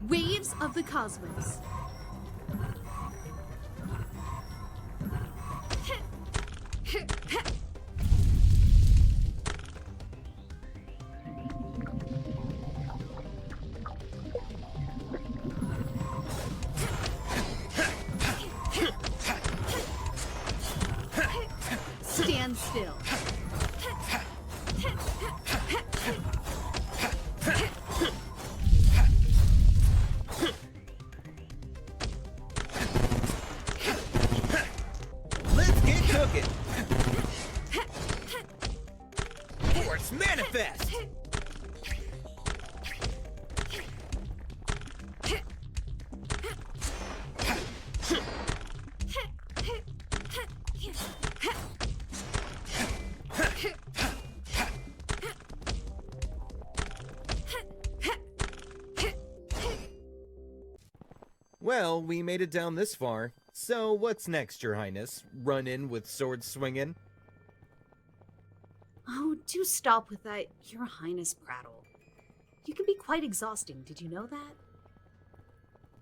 Waves of the Cosmos. Stand still. Let's get cooking! Force manifest! Well, we made it down this far. So what's next, Your Highness? Run in with sword swinging? Oh, do stop with that Your Highness prattle. You can be quite exhausting, did you know that?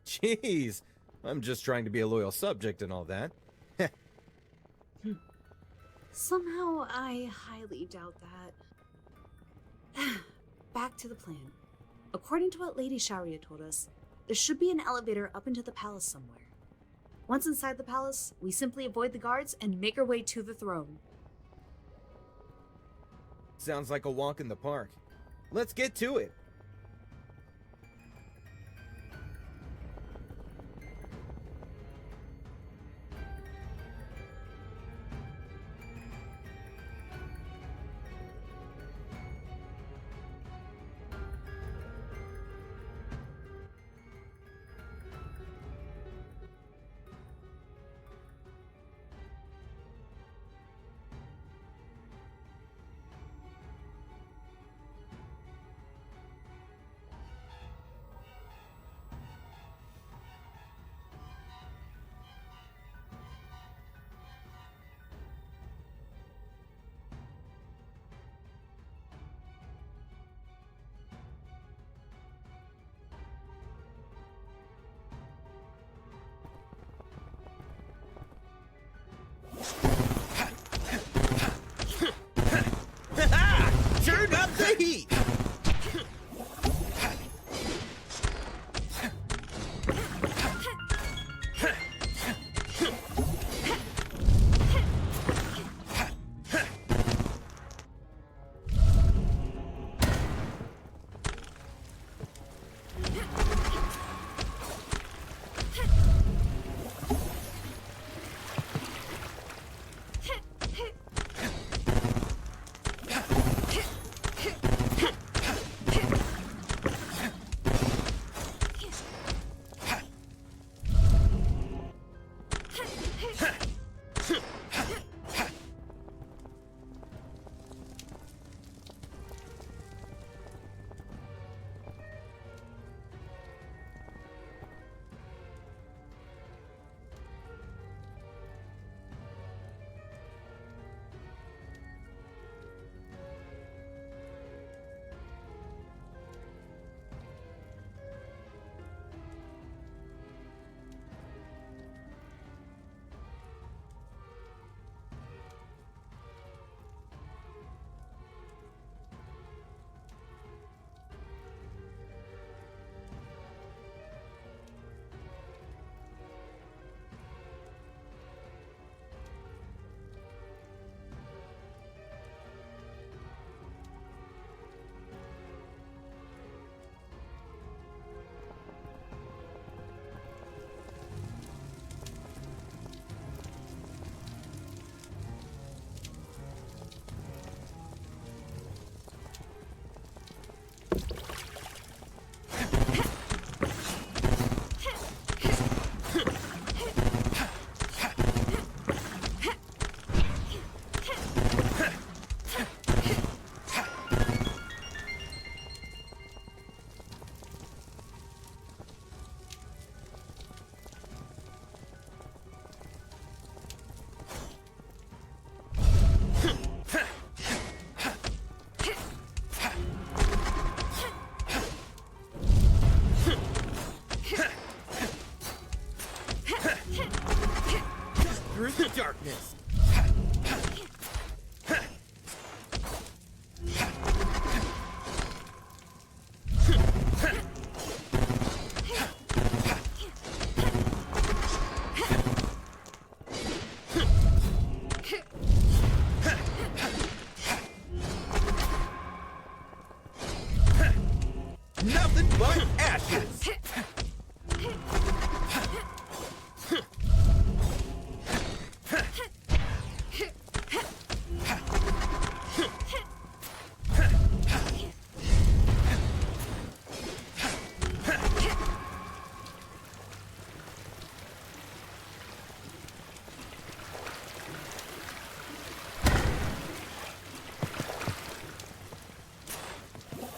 Jeez, I'm just trying to be a loyal subject and all that. Somehow, I highly doubt that. Back to the plan. According to what Lady Sharia told us, there should be an elevator up into the palace somewhere. Once inside the palace, we simply avoid the guards and make our way to the throne. Sounds like a walk in the park. Let's get to it. the darkness. Nothing but ashes.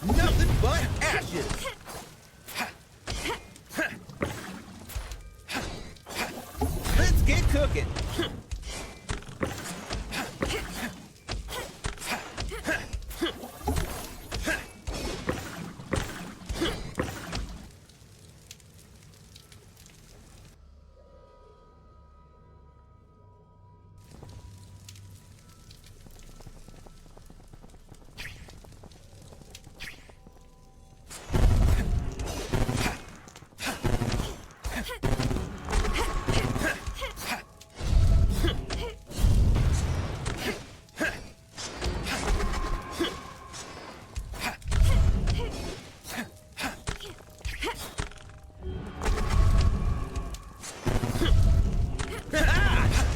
Nothing but ashes. Let's get cooking.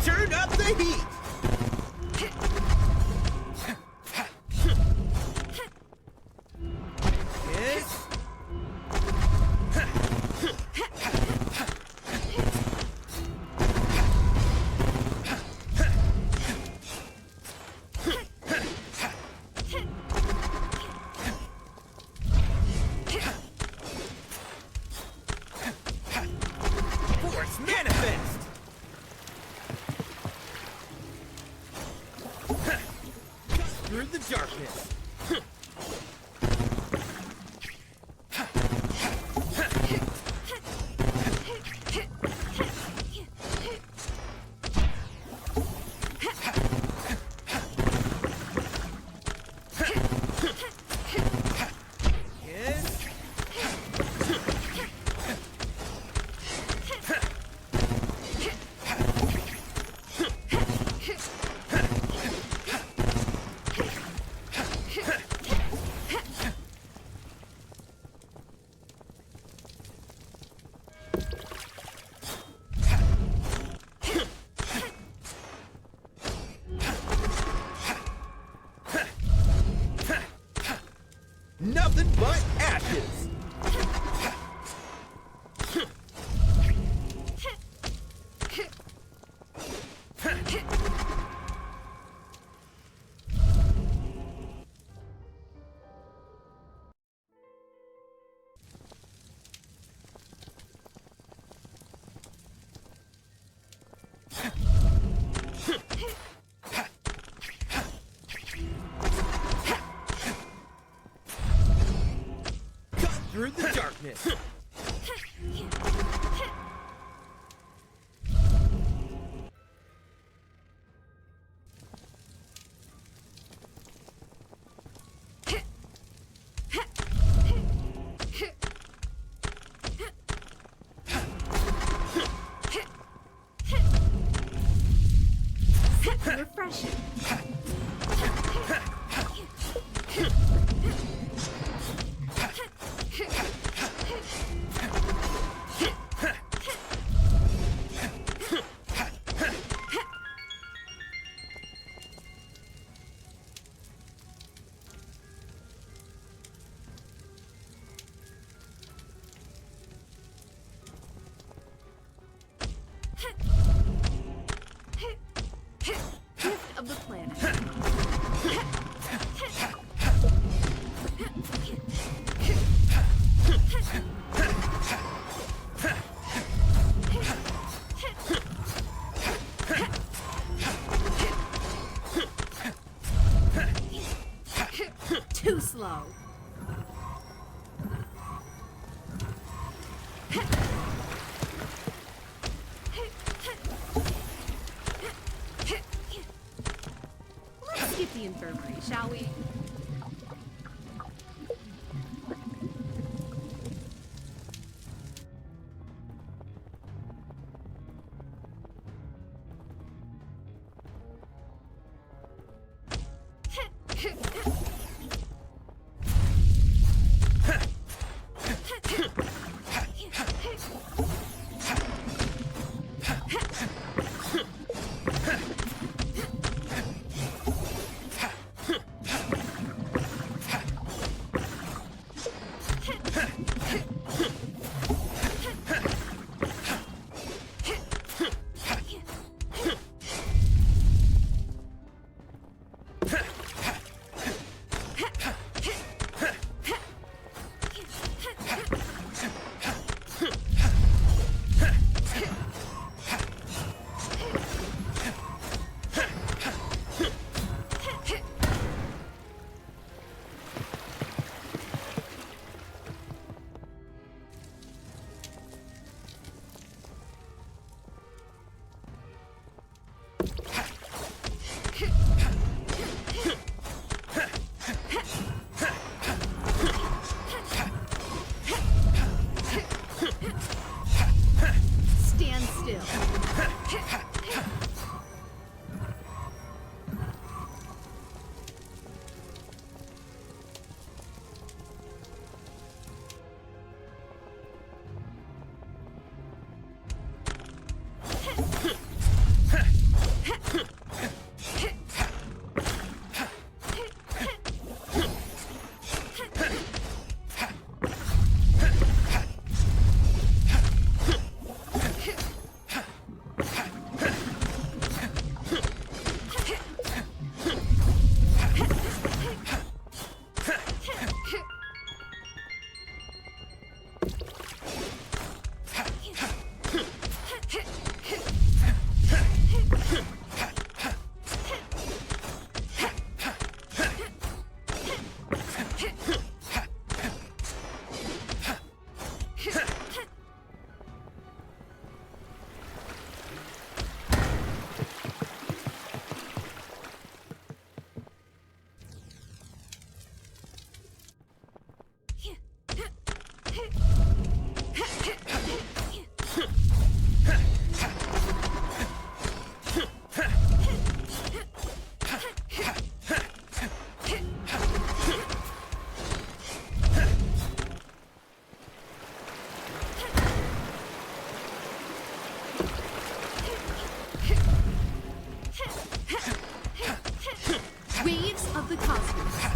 Turn up the heat. Yes. Force manifest. Through the darkness. Yes. Nothing but ashes. Through the darkness. Refreshing. Gift of the planet. Too slow. shall we? Stand still. Waves of the cosmos.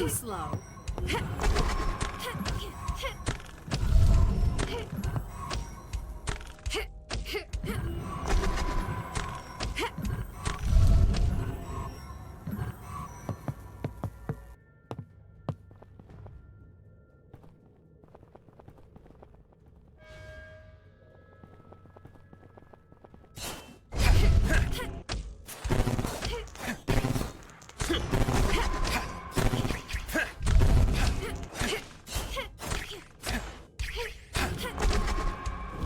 too slow.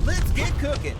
Let's get cooking.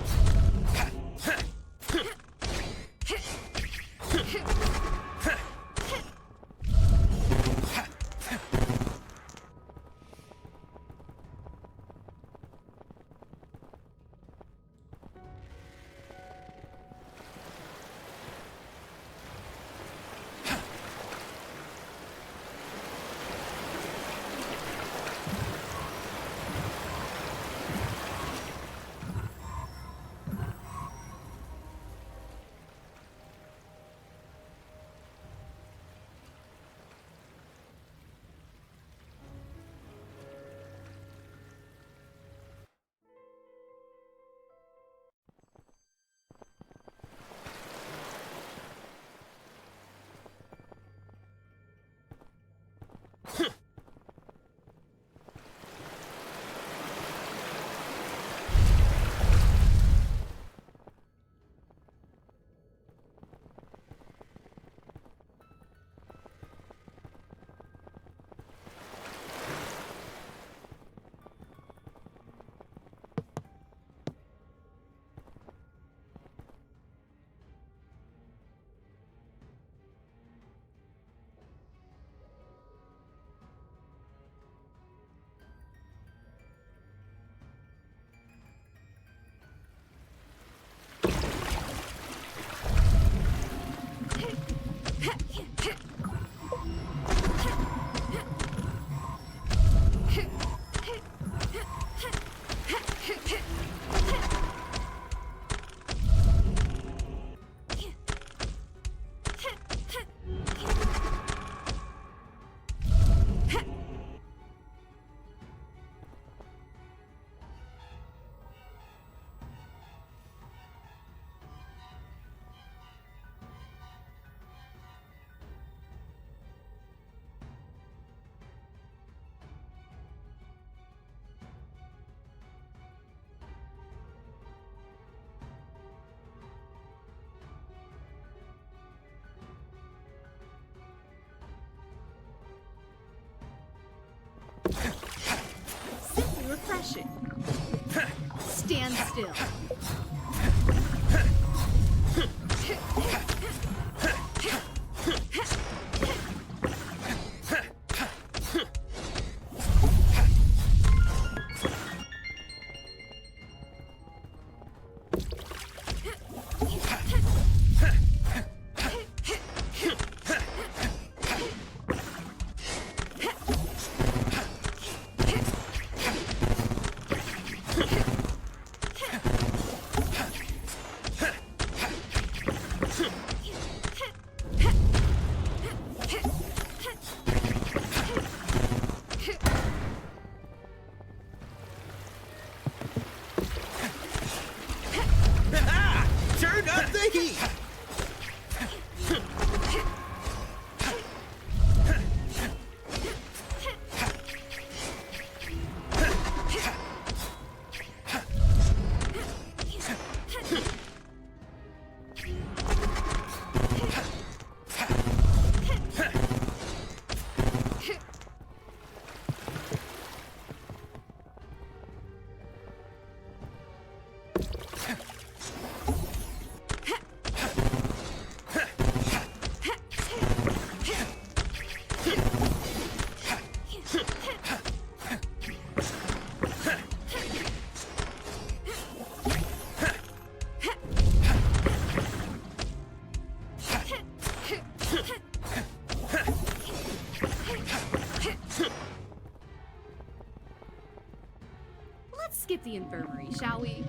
Simply refreshing. Stand still. Turn up the heat! Let's skip the infirmary, shall we?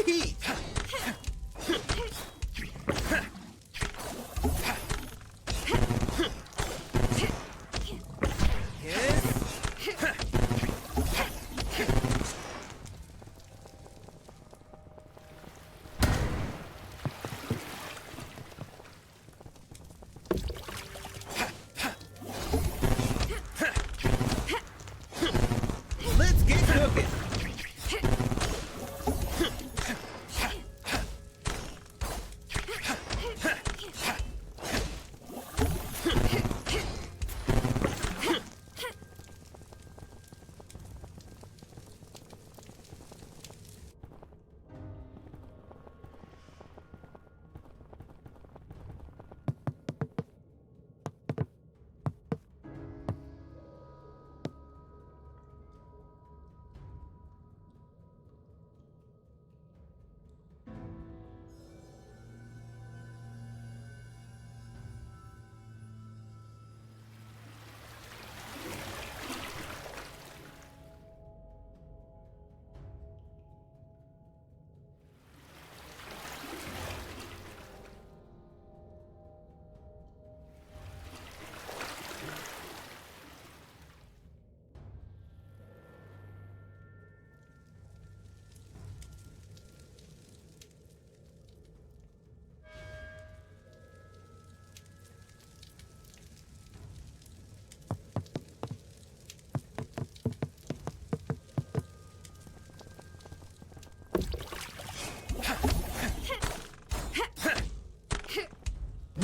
heat! Let's get cooking!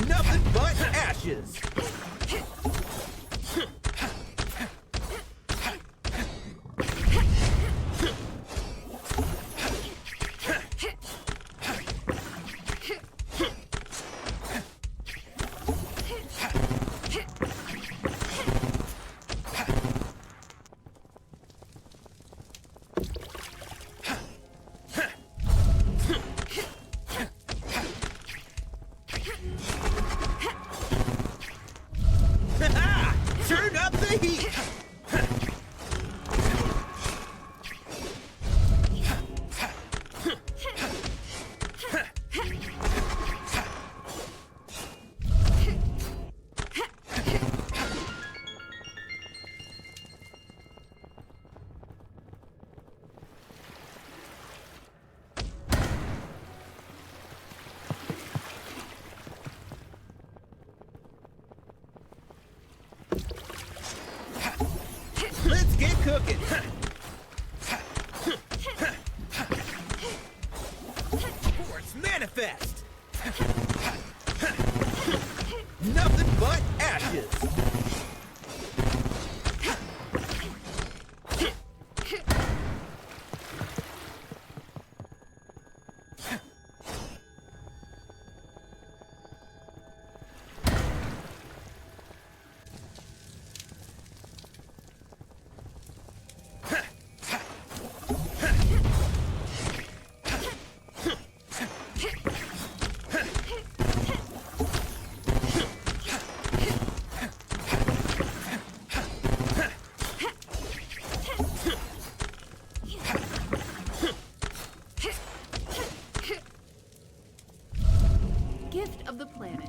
Nothing but ashes! Turn up the heat! Let's get cooking! Force manifest! Nothing but ashes! Gift of the planet.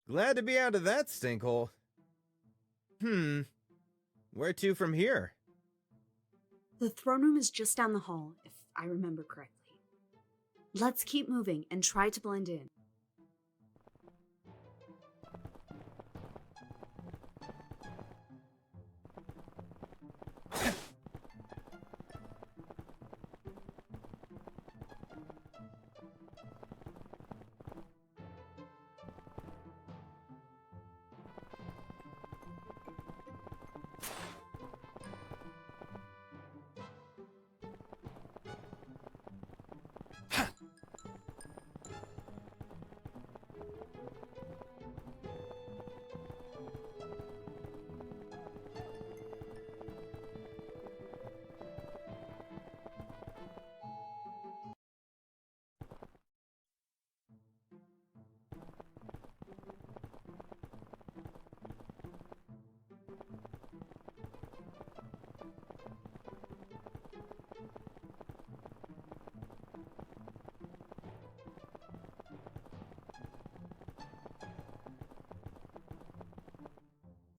Glad to be out of that stinkhole. Where to from here? The throne room is just down the hall, if I remember correctly. Let's keep moving and try to blend in.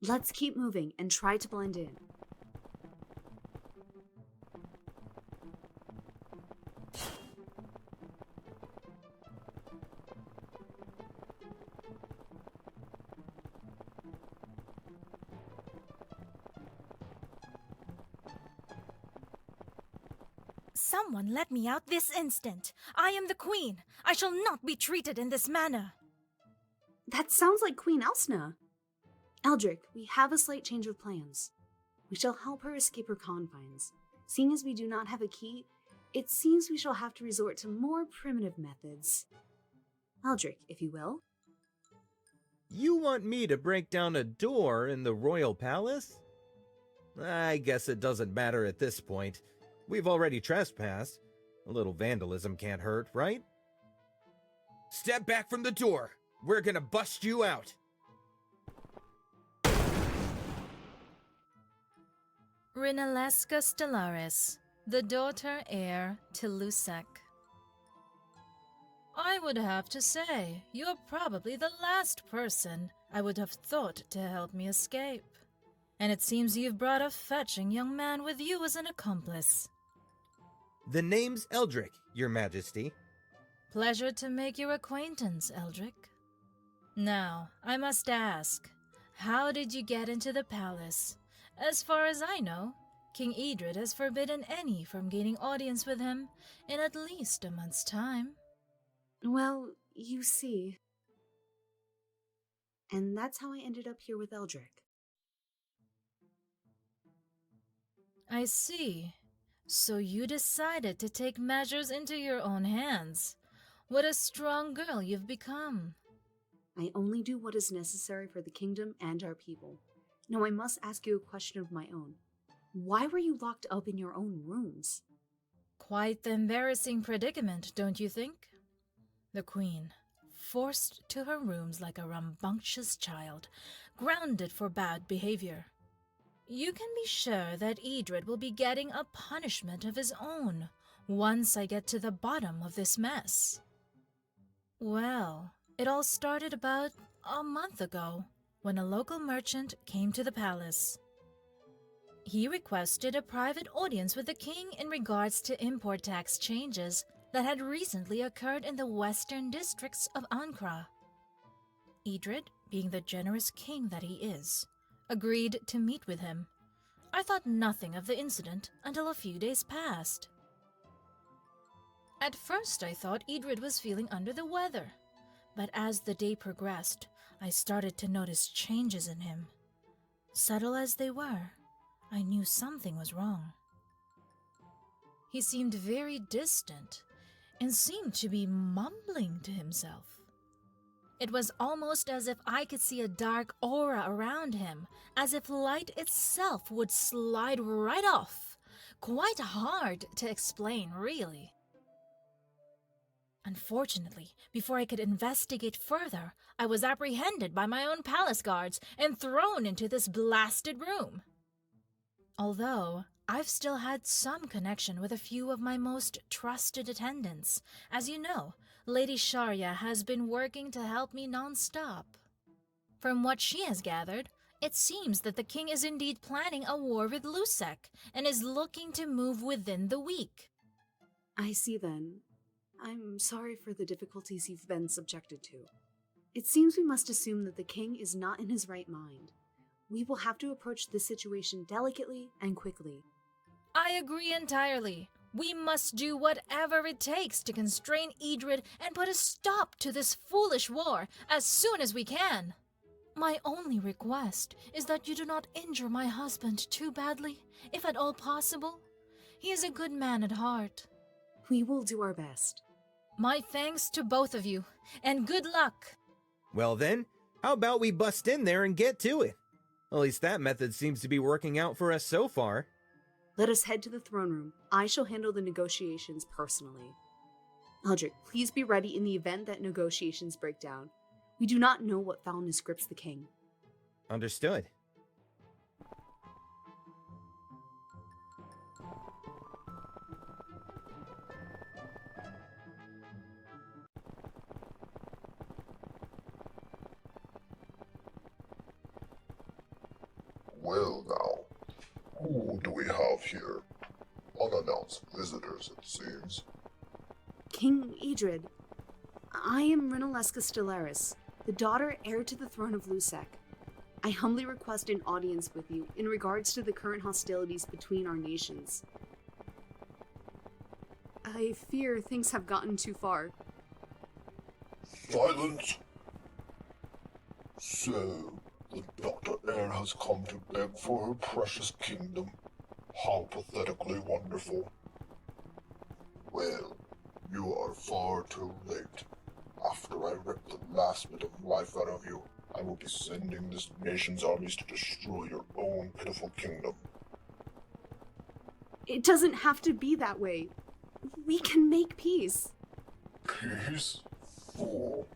Let's keep moving and try to blend in. Someone let me out this instant. I am the queen. I shall not be treated in this manner. That sounds like Queen Elsna. Eldric, we have a slight change of plans. We shall help her escape her confines. Seeing as we do not have a key, it seems we shall have to resort to more primitive methods. Eldric, if you will. You want me to break down a door in the royal palace? I guess it doesn't matter at this point. We've already trespassed. A little vandalism can't hurt, right? Step back from the door. We're gonna bust you out. Rinalesca Stellaris, the daughter heir to Lusek. I would have to say, you're probably the last person I would have thought to help me escape. And it seems you've brought a fetching young man with you as an accomplice. The name's Eldric, Your Majesty. Pleasure to make your acquaintance, Eldric. Now, I must ask, how did you get into the palace? As far as I know, King Edred has forbidden any from gaining audience with him in at least a month's time. Well, you see. And that's how I ended up here with Eldric. I see. So you decided to take measures into your own hands. What a strong girl you've become. I only do what is necessary for the kingdom and our people. Now I must ask you a question of my own. Why were you locked up in your own rooms? Quite the embarrassing predicament, don't you think? The queen, forced to her rooms like a rambunctious child, grounded for bad behavior. You can be sure that Edred will be getting a punishment of his own once I get to the bottom of this mess. Well, it all started about a month ago, when a local merchant came to the palace. He requested a private audience with the king in regards to import tax changes that had recently occurred in the western districts of Ankara. Edred, being the generous king that he is, agreed to meet with him. I thought nothing of the incident until a few days passed. At first I thought Edred was feeling under the weather, but as the day progressed, I started to notice changes in him. Subtle as they were, I knew something was wrong. He seemed very distant and seemed to be mumbling to himself. It was almost as if I could see a dark aura around him, as if light itself would slide right off. Quite hard to explain, really. Unfortunately, before I could investigate further, I was apprehended by my own palace guards and thrown into this blasted room. Although, I've still had some connection with a few of my most trusted attendants. As you know, Lady Sharia has been working to help me non-stop. From what she has gathered, it seems that the king is indeed planning a war with Lusek and is looking to move within the week. I see then. I'm sorry for the difficulties you've been subjected to. It seems we must assume that the king is not in his right mind. We will have to approach this situation delicately and quickly. I agree entirely. We must do whatever it takes to constrain Idrid and put a stop to this foolish war as soon as we can. My only request is that you do not injure my husband too badly, if at all possible. He is a good man at heart. We will do our best. My thanks to both of you, and good luck. Well then, how about we bust in there and get to it? At least that method seems to be working out for us so far. Let us head to the throne room. I shall handle the negotiations personally. Eldric, please be ready in the event that negotiations break down. We do not know what foulness grips the king. Understood. Well now, who do we have here? Unannounced visitors, it seems. King Idrid, I am Rinalesca Stellaris, the daughter heir to the throne of Lusek. I humbly request an audience with you in regards to the current hostilities between our nations. I fear things have gotten too far. Silence! So, the Dr. Heir has come to beg for her precious kingdom. How pathetically wonderful. Well, you are far too late. After I rip the last bit of life out of you, I will be sending this nation's armies to destroy your own pitiful kingdom. It doesn't have to be that way. We can make peace. Peace? Fool.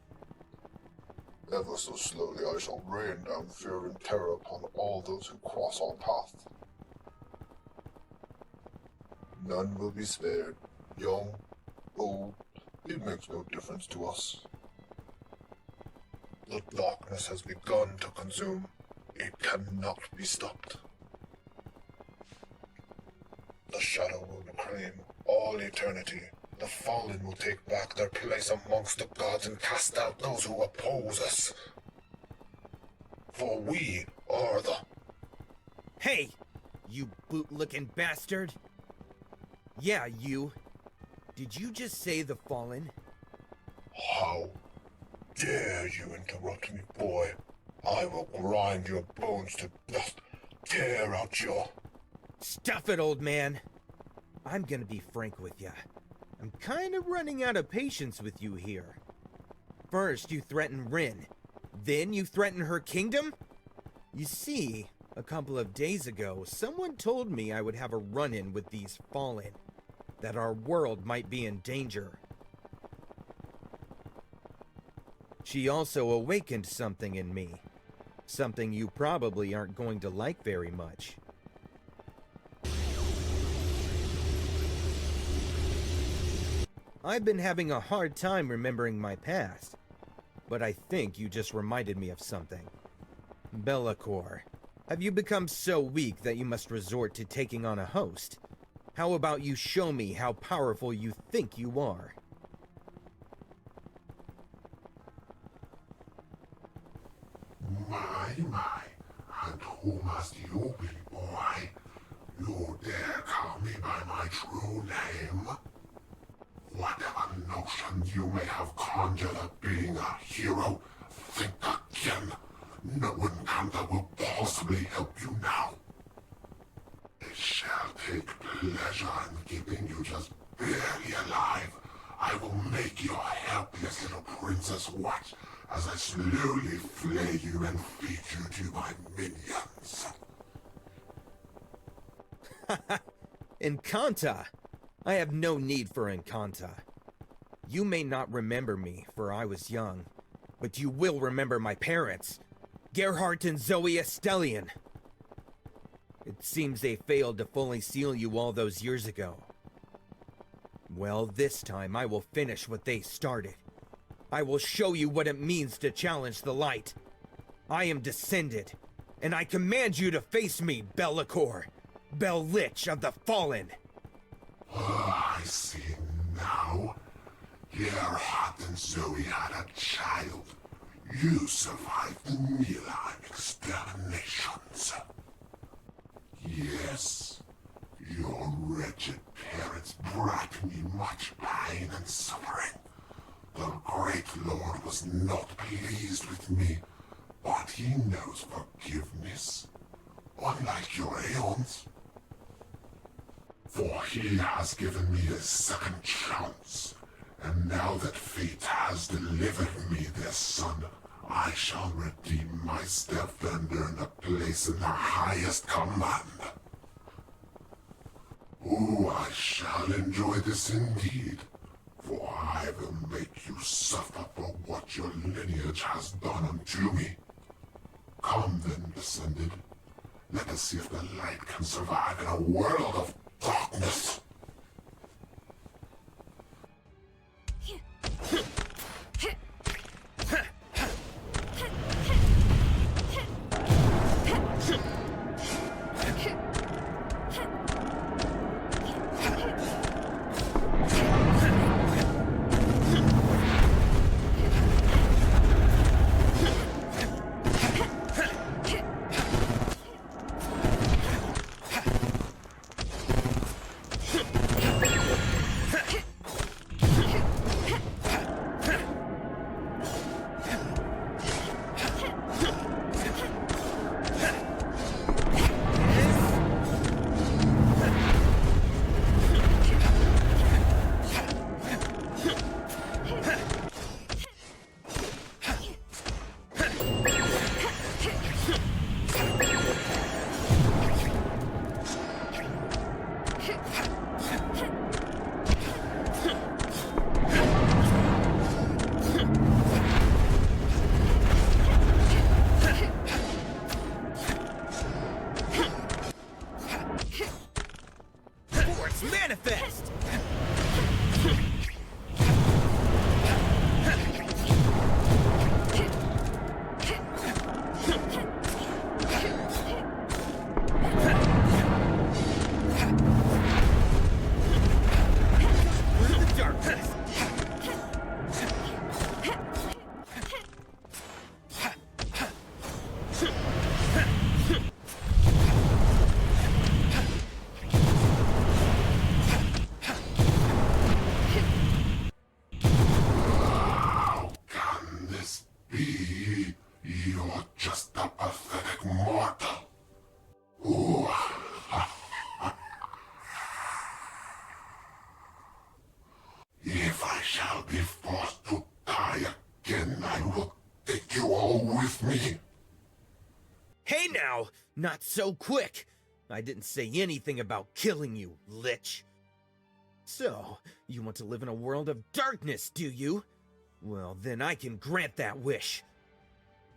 Ever so slowly I shall rain down fear and terror upon all those who cross our path. None will be spared, young, old, it makes no difference to us. The darkness has begun to consume. It cannot be stopped. The shadow will reclaim all eternity. The fallen will take back their place amongst the gods and cast out those who oppose us. For we are the... Hey, you boot-looking bastard! Yeah, you. Did you just say the Fallen? How dare you interrupt me, boy? I will grind your bones to dust, tear out your... Stuff it, old man! I'm gonna be frank with ya. I'm kind of running out of patience with you here. First, you threaten Rin. Then you threaten her kingdom? You see, a couple of days ago, someone told me I would have a run-in with these Fallen. That our world might be in danger. She also awakened something in me. Something you probably aren't going to like very much. I've been having a hard time remembering my past, but I think you just reminded me of something. Be'lakor, have you become so weak that you must resort to taking on a host? How about you show me how powerful you think you are? My, and who must you be, boy? You dare call me by my true name? Whatever notions you may have conjured of being a hero, think again. No encounter will possibly help you now. I shall take pleasure in keeping you just barely alive. I will make your helpless little princess watch as I slowly flay you and feed you to my minions. Encanta! I have no need for Encanta. You may not remember me, for I was young, but you will remember my parents, Gerhardt and Zoe Estellian. It seems they failed to fully seal you all those years ago. Well, this time I will finish what they started. I will show you what it means to challenge the light. I am descended, and I command you to face me, Be'lakor, Bell Lich of the Fallen. Oh, I see now. Your heart and Zoe had a child. You survived the Mila exterminations. Yes, your wretched parents brought me much pain and suffering. The Great Lord was not pleased with me, but he knows forgiveness, unlike your aeons. For he has given me a second chance, and now that fate has delivered me their son, I shall redeem my stepfather and a place in the highest command. Oh, I shall enjoy this indeed, for I will make you suffer for what your lineage has done unto me. Come then, descended. Let us see if the light can survive in a world of darkness. Manifest! Through the darkness! You're just a pathetic mortal. Ooh. If I shall be forced to die again, I will take you all with me. Hey now! Not so quick! I didn't say anything about killing you, Lich. So, you want to live in a world of darkness, do you? Well, then I can grant that wish.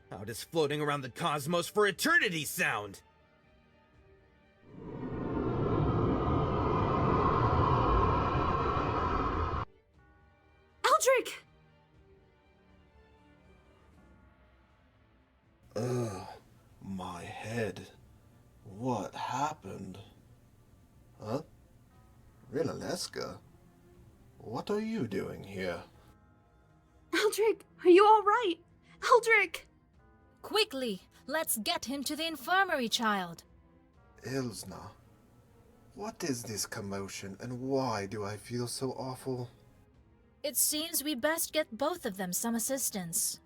How does floating around the cosmos for eternity sound? Eldric! Ugh, my head. What happened? Huh? Rilaleska? What are you doing here? Eldric, are you alright? Eldric! Quickly, let's get him to the infirmary, child. Ilsna, what is this commotion and why do I feel so awful? It seems we best get both of them some assistance.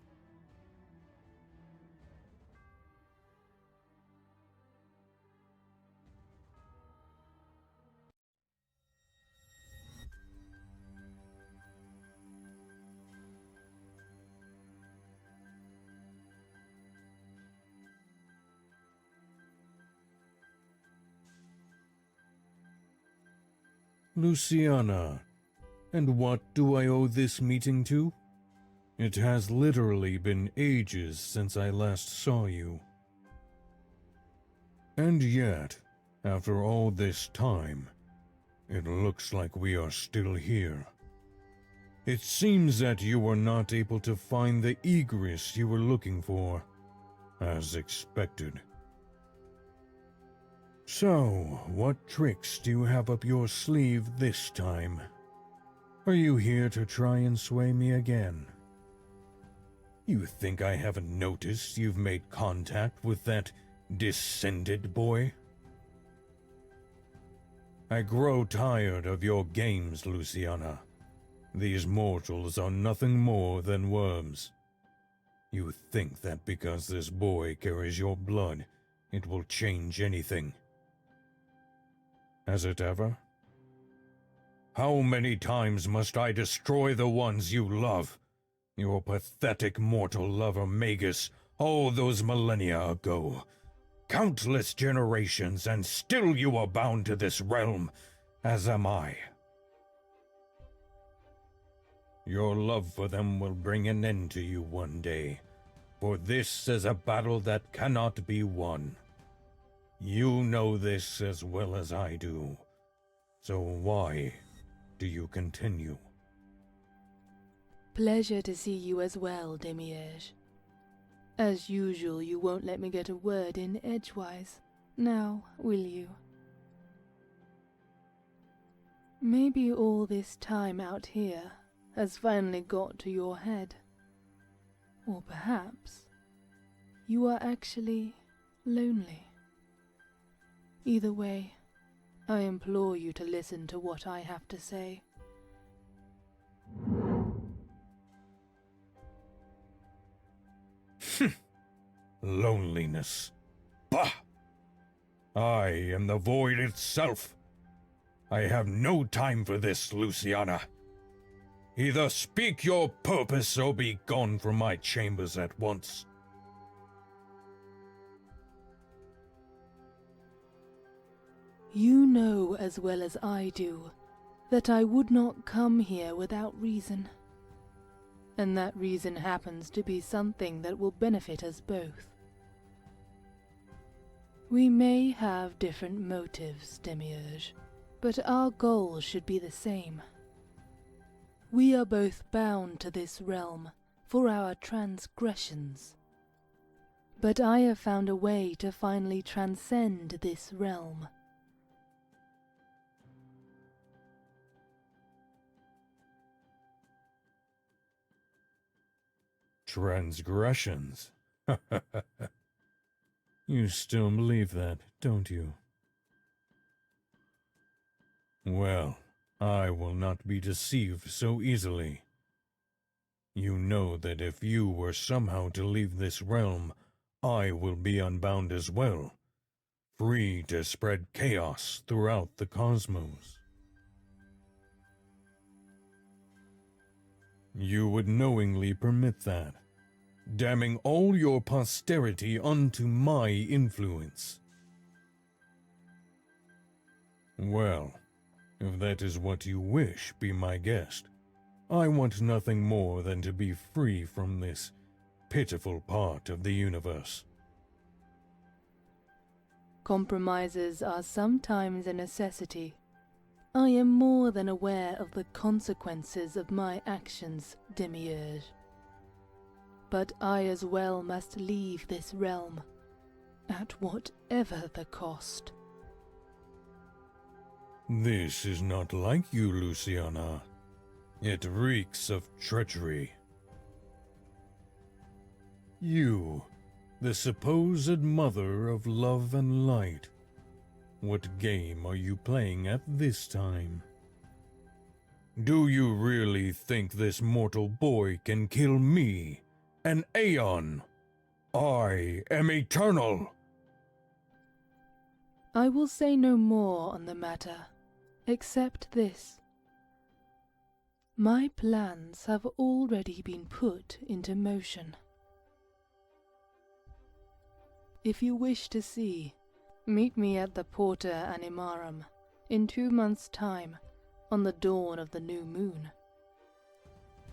Luciana, and what do I owe this meeting to? It has literally been ages since I last saw you. And yet, after all this time, it looks like we are still here. It seems that you were not able to find the egress you were looking for. as expected. So, what tricks do you have up your sleeve this time? Are you here to try and sway me again? You think I haven't noticed you've made contact with that descended boy? I grow tired of your games, Luciana. These mortals are nothing more than worms. You think that because this boy carries your blood, it will change anything. Has it ever? How many times must I destroy the ones you love? Your pathetic mortal lover Magus, all those millennia ago. Countless generations, and still you are bound to this realm, as am I. Your love for them will bring an end to you one day, for this is a battle that cannot be won. You know this as well as I do, so why do you continue? Pleasure to see you as well, Demiurge. As usual, you won't let me get a word in edgewise. Now, will you? Maybe all this time out here has finally got to your head. Or perhaps you are actually lonely. Either way, I implore you to listen to what I have to say. Loneliness. Bah! I am the void itself. I have no time for this, Luciana. Either speak your purpose or be gone from my chambers at once. You know as well as I do that I would not come here without reason. And that reason happens to be something that will benefit us both. We may have different motives, Demiurge, but our goal should be the same. We are both bound to this realm for our transgressions. But I have found a way to finally transcend this realm. Transgressions? You still believe that, don't you? Well, I will not be deceived so easily. You know that if you were somehow to leave this realm, I will be unbound as well, free to spread chaos throughout the cosmos. You would knowingly permit that, damning all your posterity unto my influence. Well, if that is what you wish, be my guest. I want nothing more than to be free from this pitiful part of the universe. Compromises are sometimes a necessity. I am more than aware of the consequences of my actions, Demiurge. But I as well must leave this realm, at whatever the cost. This is not like you, Luciana. It reeks of treachery. You, the supposed mother of love and light. What game are you playing at this time? Do you really think this mortal boy can kill me, an Aeon? I am eternal! I will say no more on the matter, except this. My plans have already been put into motion. If you wish to see, meet me at the Porta Animarum in 2 months' time, on the dawn of the new moon.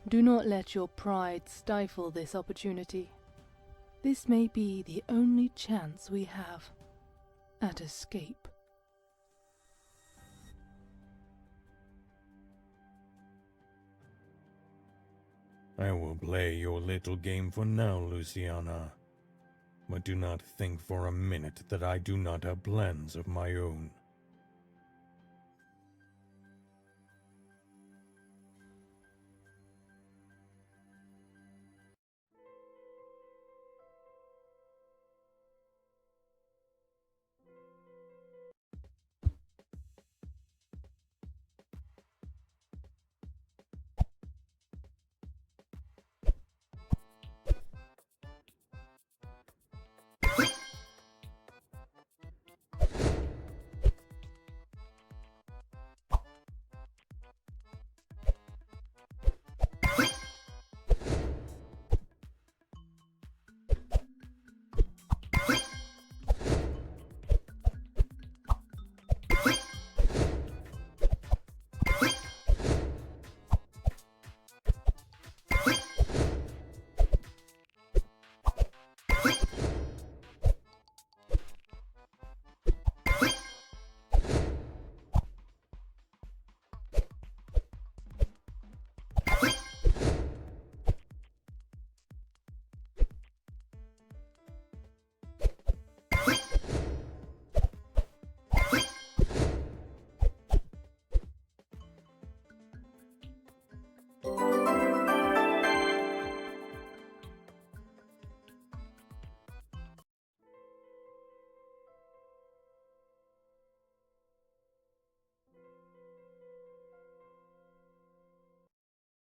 Do not let your pride stifle this opportunity. This may be the only chance we have at escape. I will play your little game for now, Luciana. But do not think for a minute that I do not have plans of my own.